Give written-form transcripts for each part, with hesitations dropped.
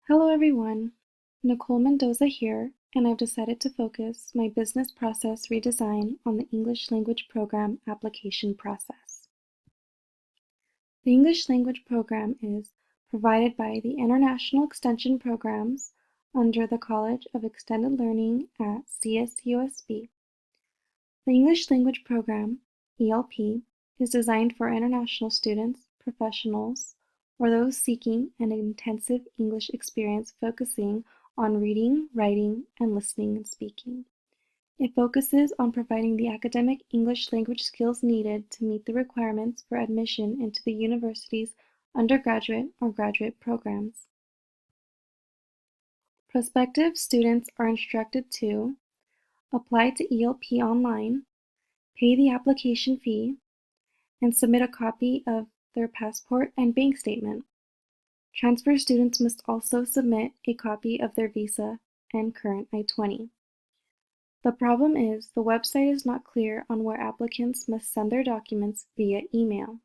Hello everyone, Nicole Mendoza here, and I've decided to focus my business process redesign on the English language program application process. The English language program is provided by the International Extension Programs under the College of Extended Learning at CSUSB. The English language program, ELP, is designed for international students, professionals, or those seeking an intensive English experience focusing on reading, writing, and listening and speaking. It focuses on providing the academic English language skills needed to meet the requirements for admission into the university's undergraduate or graduate programs. Prospective students are instructed to apply to ELP online, pay the application fee, and submit a copy of their passport and bank statement. Transfer students must also submit a copy of their visa and current I-20. The problem is the website is not clear on where applicants must send their documents via email.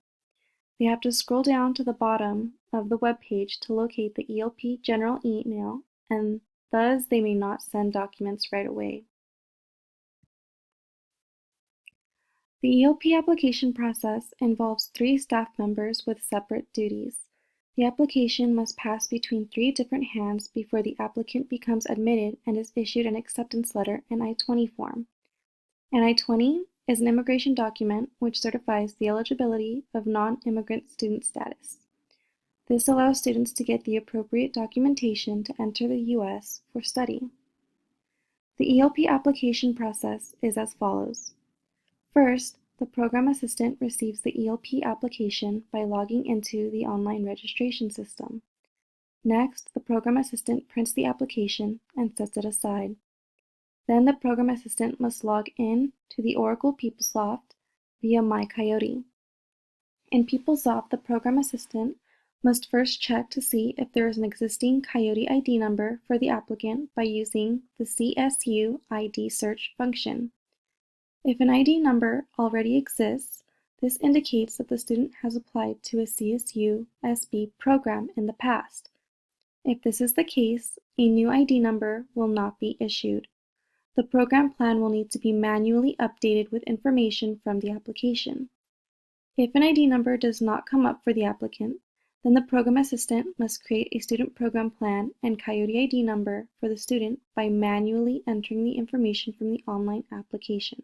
They have to scroll down to the bottom of the web page to locate the ELP general email, and thus they may not send documents right away. The ELP application process involves 3 staff members with separate duties. The application must pass between 3 different hands before the applicant becomes admitted and is issued an acceptance letter and I-20 form. An I-20 is an immigration document which certifies the eligibility of non-immigrant student status. This allows students to get the appropriate documentation to enter the U.S. for study. The ELP application process is as follows. First, the program assistant receives the ELP application by logging into the online registration system. Next, the program assistant prints the application and sets it aside. Then the program assistant must log in to the Oracle PeopleSoft via MyCoyote. In PeopleSoft, the program assistant must first check to see if there is an existing Coyote ID number for the applicant by using the CSU ID search function. If an ID number already exists, this indicates that the student has applied to a CSU-SB program in the past. If this is the case, a new ID number will not be issued. The program plan will need to be manually updated with information from the application. If an ID number does not come up for the applicant, then the program assistant must create a student program plan and Coyote ID number for the student by manually entering the information from the online application.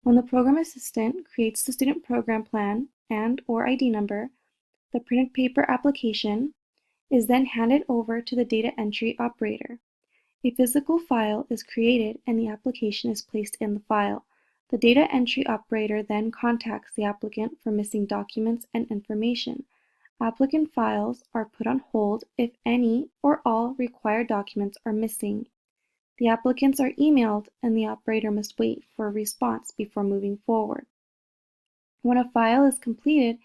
When the program assistant creates the student program plan and/or ID number, the printed paper application is then handed over to the data entry operator. A physical file is created and the application is placed in the file. The data entry operator then contacts the applicant for missing documents and information. Applicant files are put on hold if any or all required documents are missing. The applicants are emailed and the operator must wait for a response before moving forward. When a file is completed,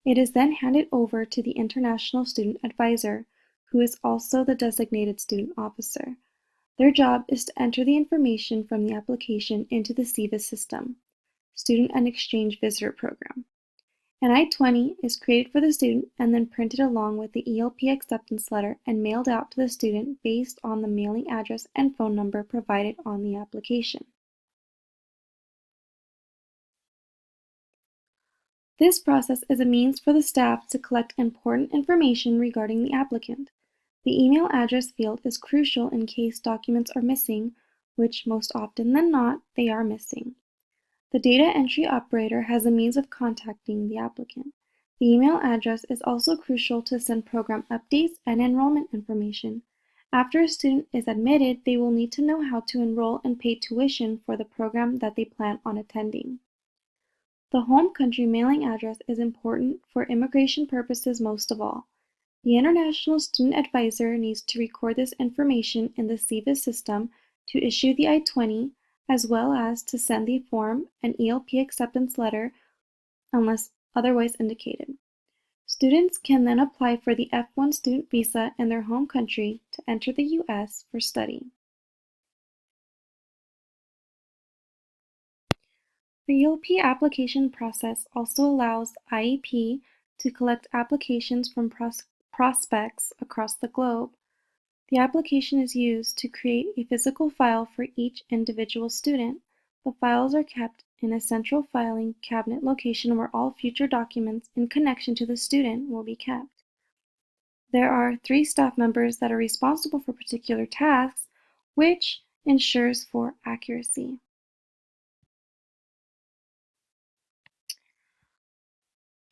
it is then handed over to the International Student Advisor, who is also the designated student officer. Their job is to enter the information from the application into the SEVIS system, Student and Exchange Visitor Program. An I-20 is created for the student and then printed along with the ELP acceptance letter and mailed out to the student based on the mailing address and phone number provided on the application. This process is a means for the staff to collect important information regarding the applicant. The email address field is crucial in case documents are missing, which most often than not, they are missing. The data entry operator has a means of contacting the applicant. The email address is also crucial to send program updates and enrollment information. After a student is admitted, they will need to know how to enroll and pay tuition for the program that they plan on attending. The home country mailing address is important for immigration purposes most of all. The International Student Advisor needs to record this information in the SEVIS system to issue the I-20, as well as to send the form and ELP acceptance letter unless otherwise indicated. Students can then apply for the F1 student visa in their home country to enter the U.S. for study. The ELP application process also allows IEP to collect applications from prospects across the globe. The application is used to create a physical file for each individual student. The files are kept in a central filing cabinet location where all future documents in connection to the student will be kept. There are 3 staff members that are responsible for particular tasks, which ensures for accuracy.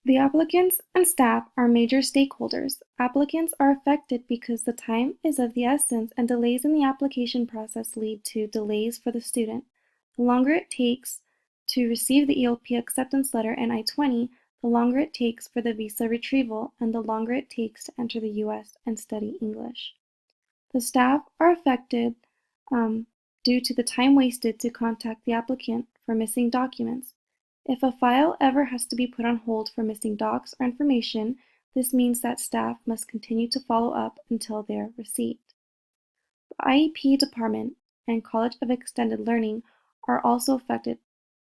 The applicants and staff are major stakeholders. Applicants are affected because the time is of the essence and delays in the application process lead to delays for the student. The longer it takes to receive the ELP acceptance letter and I-20, the longer it takes for the visa retrieval and the longer it takes to enter the US and study English. The staff are affected due to the time wasted to contact the applicant for missing documents. If a file ever has to be put on hold for missing docs or information, this means that staff must continue to follow up until they're received. The IEP department and College of Extended Learning are also affected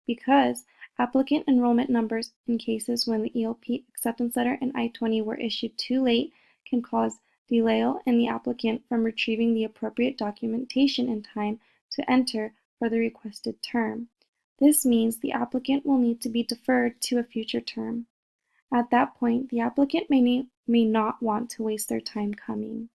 because applicant enrollment numbers in cases when the ELP acceptance letter and I-20 were issued too late can cause delay in the applicant from retrieving the appropriate documentation in time to enter for the requested term. This means the applicant will need to be deferred to a future term. At that point, the applicant may not want to waste their time coming.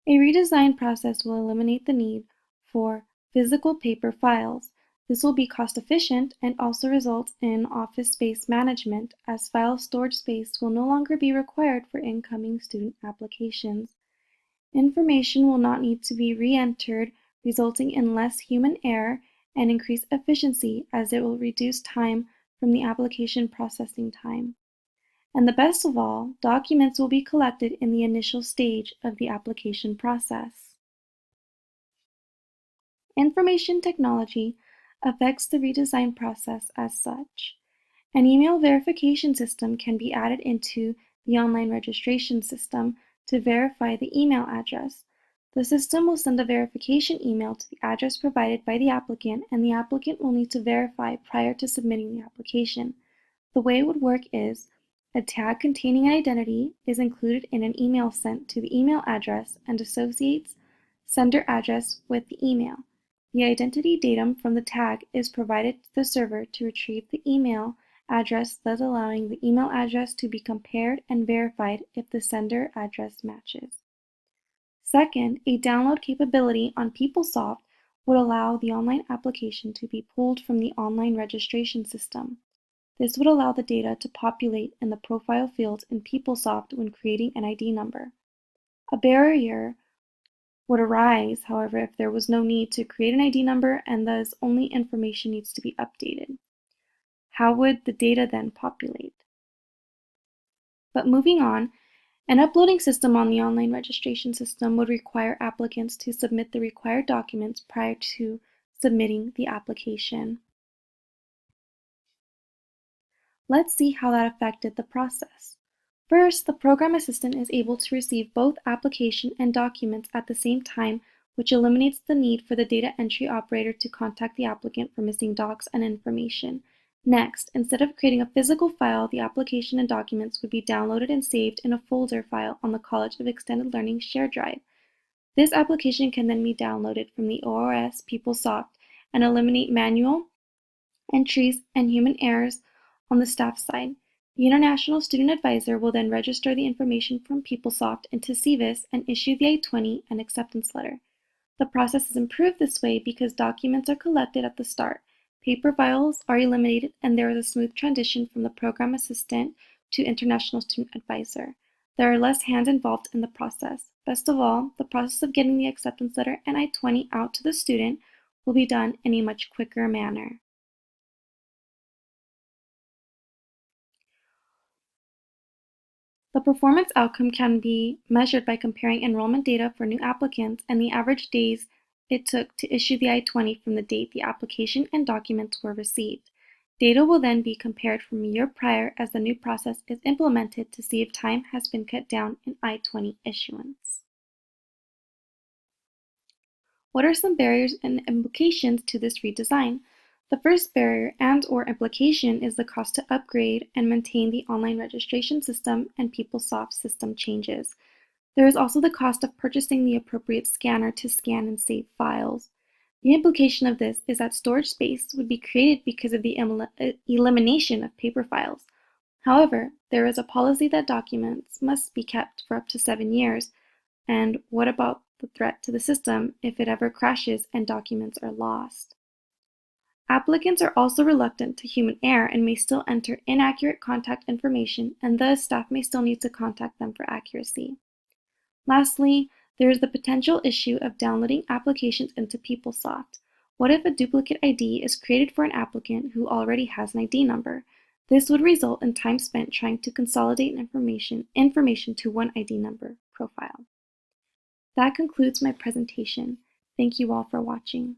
A redesign process will eliminate the need for physical paper files. This will be cost efficient and also result in office space management, as file storage space will no longer be required for incoming student applications. Information will not need to be re-entered, resulting in less human error and increased efficiency, as it will reduce time from the application processing time. And the best of all, documents will be collected in the initial stage of the application process. Information technology affects the redesign process as such. An email verification system can be added into the online registration system to verify the email address. The system will send a verification email to the address provided by the applicant, and the applicant will need to verify prior to submitting the application. The way it would work is a tag containing an identity is included in an email sent to the email address and associates sender address with the email. The identity datum from the tag is provided to the server to retrieve the email address, thus allowing the email address to be compared and verified if the sender address matches. Second, a download capability on PeopleSoft would allow the online application to be pulled from the online registration system. This would allow the data to populate in the profile fields in PeopleSoft when creating an ID number. A barrier would arise, however, if there was no need to create an ID number and thus only information needs to be updated. How would the data then populate? But moving on, an uploading system on the online registration system would require applicants to submit the required documents prior to submitting the application. Let's see how that affected the process. First, the program assistant is able to receive both application and documents at the same time, which eliminates the need for the data entry operator to contact the applicant for missing docs and information. Next, instead of creating a physical file, the application and documents would be downloaded and saved in a folder file on the College of Extended Learning shared drive. This application can then be downloaded from the ORS PeopleSoft and eliminate manual entries and human errors on the staff side. The International Student Advisor will then register the information from PeopleSoft into CVIS and issue the I-20 and acceptance letter. The process is improved this way because documents are collected at the start. Paper files are eliminated, and there is a smooth transition from the program assistant to International Student Advisor. There are less hands involved in the process. Best of all, the process of getting the acceptance letter and I-20 out to the student will be done in a much quicker manner. The performance outcome can be measured by comparing enrollment data for new applicants and the average days it took to issue the I-20 from the date the application and documents were received. Data will then be compared from a year prior as the new process is implemented to see if time has been cut down in I-20 issuance. What are some barriers and implications to this redesign? The first barrier and/or implication is the cost to upgrade and maintain the online registration system and PeopleSoft system changes. There is also the cost of purchasing the appropriate scanner to scan and save files. The implication of this is that storage space would be created because of the elimination of paper files. However, there is a policy that documents must be kept for up to 7 years, and what about the threat to the system if it ever crashes and documents are lost? Applicants are also reluctant to human error and may still enter inaccurate contact information, and thus staff may still need to contact them for accuracy. Lastly, there is the potential issue of downloading applications into PeopleSoft. What if a duplicate ID is created for an applicant who already has an ID number? This would result in time spent trying to consolidate information to one ID number profile. That concludes my presentation. Thank you all for watching.